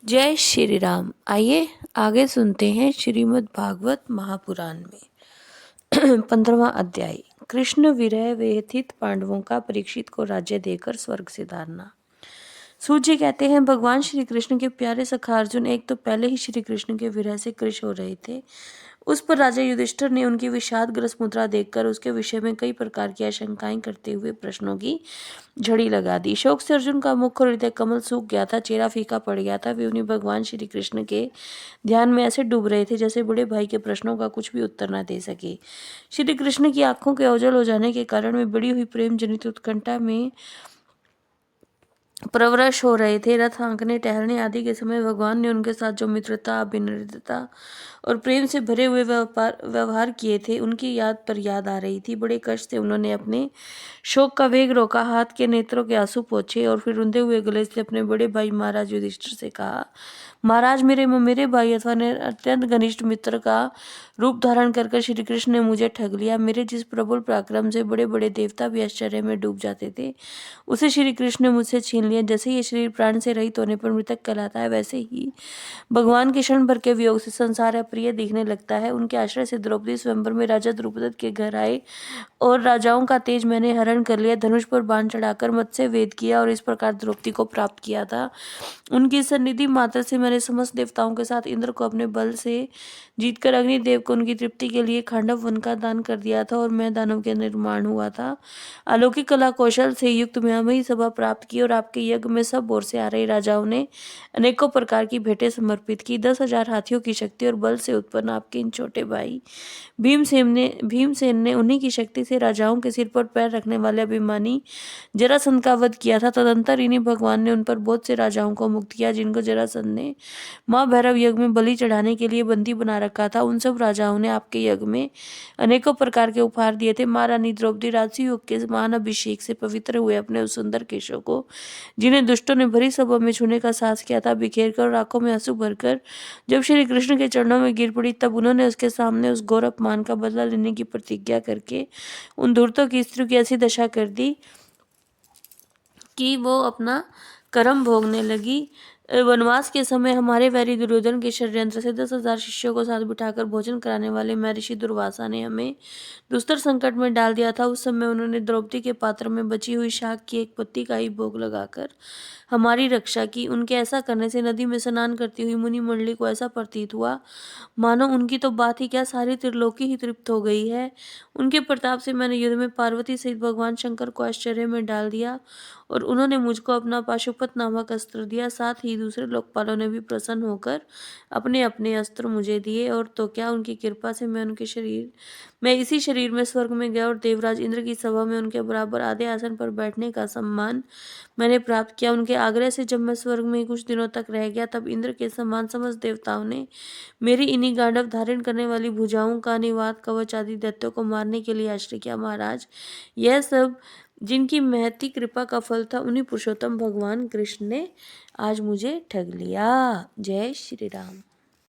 जय श्री राम। आइए आगे सुनते हैं श्रीमद् भागवत महापुराण में 15वां अध्याय। कृष्ण विरह व्यथित पांडवों का परीक्षित को राज्य देकर स्वर्ग से तारना। सूत जी कहते हैं, भगवान श्री कृष्ण के प्यारे सखा अर्जुन एक तो पहले ही श्री कृष्ण के विरह से कृश हो रहे थे। उस पर राजा युधिष्ठिर ने उनकी विषादग्रस्त मुद्रा देखकर उसके विषय में कई प्रकार की आशंकाएं करते हुए प्रश्नों की झड़ी लगा दी। शोक से अर्जुन का मुख और हृदय कमल सूख गया था, चेहरा फीका पड़ गया था। वे उन्हीं भगवान श्री कृष्ण के ध्यान में ऐसे डूब रहे थे जैसे बड़े भाई के प्रश्नों का कुछ भी उत्तर न दे सके। श्री कृष्ण की आंखों के ओझल हो जाने के कारण वे बड़ी हुई प्रेम जनित उत्कंठा में प्रवश हो रहे थे। रथ हाँकने, टहलने आदि के समय भगवान ने उनके साथ जो मित्रता, अभिनृता और प्रेम से भरे हुए व्यवहार किए थे, उनकी याद पर याद आ रही थी। बड़े कष्ट से उन्होंने अपने शोक का वेग रोका, हाथ के नेत्रों के आंसू पोंछे और फिर रुंधे हुए गले से अपने बड़े भाई महाराज युधिष्ठिर से कहा, महाराज, मेरे भाई अथवा ने अत्यंत घनिष्ठ मित्र का रूप धारण कर श्री कृष्ण ने मुझे ठग लिया। मेरे जिस प्रबल पराक्रम से बड़े बड़े देवता भी आश्चर्य में डूब जाते थे, उसे श्री कृष्ण ने मुझसे छीन लिया। जैसे ये शरीर प्राण से रहित होने पर मृतक कहलाता है, वैसे ही भगवान के क्षण भर के वियोग से संसार अप्रिय दिखने लगता है। उनके आश्रय से द्रौपदी स्वयंवर में राजा द्रुपद के घर आए और राजाओं का तेज मैंने हरण कर लिया। धनुष पर बाण चढ़ाकर मत्स्य वेद किया और इस प्रकार द्रौपदी को प्राप्त किया था। उनकी सन्निधि मात्र से मैंने समस्त देवताओं के साथ इंद्र को अपने बल से जीतकर अग्निदेव को उनकी तृप्ति के लिए खांडव वन का दान कर दिया था और मैं दानव के निर्माण हुआ था। अलौकिक कला कौशल से युक्त मैं सभा प्राप्त की और आपके यज्ञ में सब ओर से आ रहे राजाओं ने अनेकों प्रकार की भेंटें समर्पित की। 10,000 हाथियों की शक्ति और बल से उत्पन्न आपके इन छोटे भाई भीमसेन ने उन्हीं की शक्ति से राजाओं के सिर पर पैर रखने वाले अभिमानी जरासंध का वध किया था। तदंतर इन्हीं भगवान ने उन पर बहुत से राजाओं को मुक्त किया जिनको जरासंध ने महाभैरव यज्ञ में बलि चढ़ाने के लिए बंदी बना रखा था। उन सब राजाओं ने आपके यज्ञ में अनेकों प्रकार के उपहार दिए थे। महारानी द्रौपदी राजसी योग के महान अभिषेक से पवित्र हुए अपने उस सुंदर केशों को, जिन्हें दुष्टों ने भरी सभा में छूने का साहस किया था, बिखेर कर और आंखों में आंसू भरकर जब श्री कृष्ण के चरणों में गिर पड़ी, तब उन्होंने उसके सामने उस घोर अपमान का बदला लेने की प्रतिज्ञा करके उन धूर्तों की स्त्रियों की ऐसी दशा कर दी कि वो अपना कर्म भोगने लगी। वनवास के समय हमारे वैरी दुर्योधन के षड्यंत्र से 10,000 शिष्यों को साथ बिठाकर भोजन कराने वाले महर्षि दुर्वासा ने हमें दुस्तर संकट में डाल दिया था। उस समय उन्होंने द्रौपदी के पात्र में बची हुई शाक की एक पत्ती का ही भोग लगाकर हमारी रक्षा की। उनके ऐसा करने से नदी में स्नान करती हुई मुनि मंडली को ऐसा प्रतीत हुआ मानो उनकी तो बात ही क्या, सारी त्रिलोकी ही तृप्त हो गई है। उनके प्रताप से मैंने युद्ध में पार्वती सहित भगवान शंकर को आश्चर्य में डाल दिया और उन्होंने मुझको अपना पाशुपत नामक अस्त्र दिया। साथ ही दूसरे लोकपालों ने भी प्रसन्न होकर अपने अपने अस्त्र मुझे दिए। और तो क्या, उनकी कृपा से मैं इसी शरीर में स्वर्ग में गया और देवराज इंद्र की सभा में उनके बराबर आधे आसन पर बैठने का सम्मान मैंने प्राप्त किया। उनके आग्रह से जब मैं स्वर्ग में कुछ दिनों तक रह गया, तब इंद्र के समान समस्त देवताओं ने मेरी इन्हीं गांडव धारण करने वाली भुजाओं का निवात कवच आदि दैत्यों को मारने के लिए आश्रय किया। महाराज, यह सब जिनकी महती कृपा का फल था, उन्हीं पुरुषोत्तम भगवान कृष्ण ने आज मुझे ठग लिया। जय श्री राम।